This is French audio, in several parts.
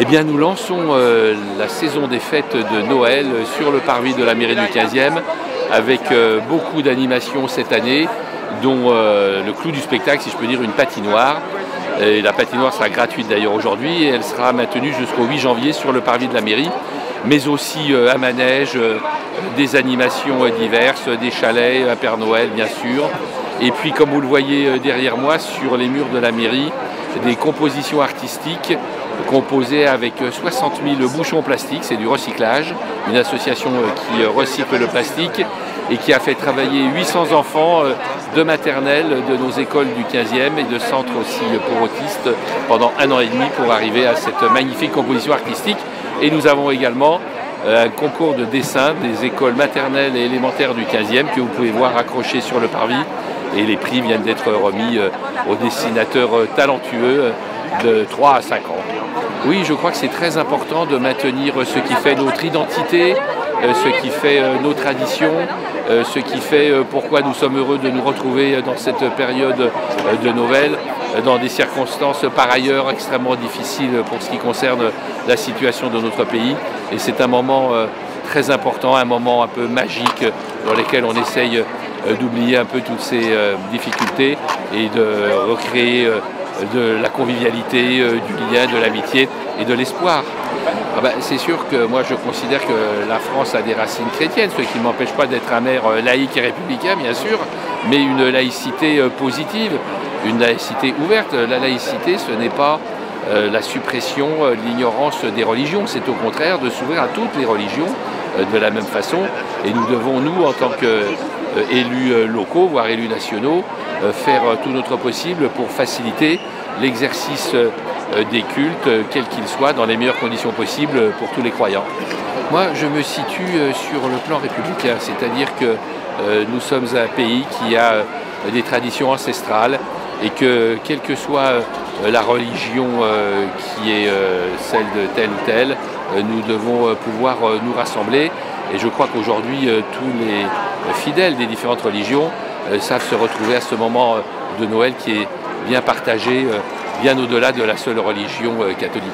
Eh bien, nous lançons la saison des fêtes de Noël sur le parvis de la mairie du 15e avec beaucoup d'animations cette année, dont le clou du spectacle, si je peux dire, une patinoire. Et la patinoire sera gratuite d'ailleurs aujourd'hui et elle sera maintenue jusqu'au 8 janvier sur le parvis de la mairie, mais aussi un manège, des animations diverses, des chalets, un Père Noël bien sûr. Et puis, comme vous le voyez derrière moi, sur les murs de la mairie, des compositions artistiques composées avec 60 000 bouchons plastiques, c'est du recyclage, une association qui recycle le plastique et qui a fait travailler 800 enfants de maternelle de nos écoles du 15e et de centres aussi pour autistes pendant 1 an et demi pour arriver à cette magnifique composition artistique. Et nous avons également un concours de dessin des écoles maternelles et élémentaires du 15e que vous pouvez voir accroché sur le parvis. Et les prix viennent d'être remis aux dessinateurs talentueux de 3 à 5 ans. Oui, je crois que c'est très important de maintenir ce qui fait notre identité, ce qui fait nos traditions, ce qui fait pourquoi nous sommes heureux de nous retrouver dans cette période de Noël, dans des circonstances par ailleurs extrêmement difficiles pour ce qui concerne la situation de notre pays. Et c'est un moment très important, un moment un peu magique dans lequel on essaye d'oublier un peu toutes ces difficultés et de recréer de la convivialité, du lien, de l'amitié et de l'espoir. Ah ben, c'est sûr que moi je considère que la France a des racines chrétiennes, ce qui ne m'empêche pas d'être un maire laïque et républicain bien sûr, mais une laïcité positive, une laïcité ouverte. La laïcité, ce n'est pas la suppression, l'ignorance des religions, c'est au contraire de s'ouvrir à toutes les religions de la même façon. Et nous devons, nous, en tant qu'élus locaux, voire élus nationaux, faire tout notre possible pour faciliter l'exercice des cultes, quels qu'ils soient, dans les meilleures conditions possibles pour tous les croyants. Moi, je me situe sur le plan républicain, c'est-à-dire que nous sommes un pays qui a des traditions ancestrales et que, quelle que soit la religion qui est celle de telle ou telle, nous devons pouvoir nous rassembler. Et je crois qu'aujourd'hui, tous les fidèles des différentes religions savent se retrouver à ce moment de Noël qui est bien partagé, bien au-delà de la seule religion catholique.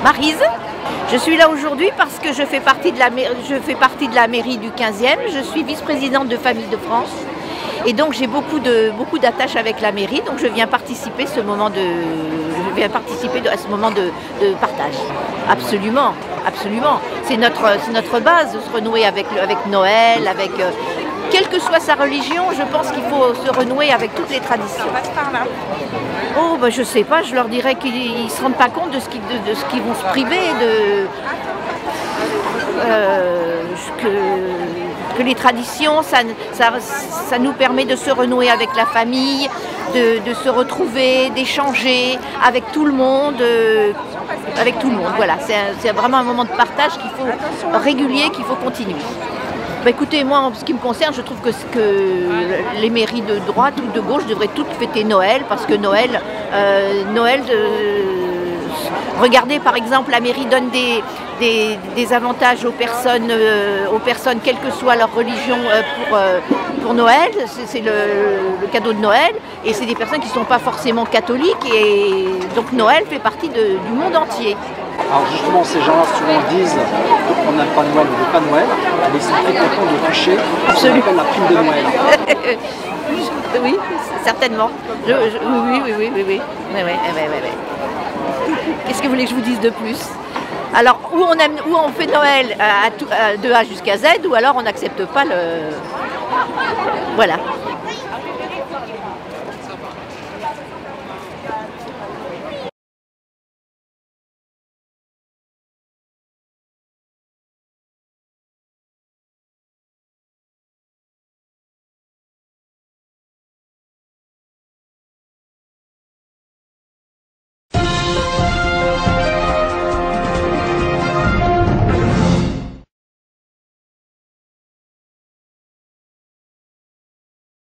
Maryse, je suis là aujourd'hui parce que je fais partie de la mairie du 15e, je suis vice-présidente de Famille de France et donc j'ai beaucoup d'attaches avec la mairie, donc je viens participer à ce moment de partage. Absolument, absolument. C'est notre base de se renouer avec Noël, avec quelle que soit sa religion, je pense qu'il faut se renouer avec toutes les traditions. On passe par là. Oh, ben, je sais pas, je leur dirais qu'ils ne se rendent pas compte de ce qu'ils vont se priver, que les traditions, ça nous permet de se renouer avec la famille, de se retrouver, d'échanger avec tout le monde. Voilà, c'est vraiment un moment de partage qu'il faut régulier, qu'il faut continuer. Bah écoutez, moi en ce qui me concerne, je trouve que les mairies de droite ou de gauche devraient toutes fêter Noël, parce que Noël, regardez par exemple, la mairie donne des avantages aux personnes, quelle que soit leur religion, pour Noël, c'est le cadeau de Noël, et c'est des personnes qui ne sont pas forcément catholiques, et donc Noël fait partie du monde entier. Alors justement, ces gens-là souvent disent qu'on n'aime pas Noël ou ne veut pas Noël, mais ils sont très contents de toucher ce qu'on appelle la prime de Noël. Oui, certainement. Oui. Qu'est-ce que vous voulez que je vous dise de plus? Alors, ou on fait Noël de A jusqu'à Z, ou alors on n'accepte pas le... Voilà.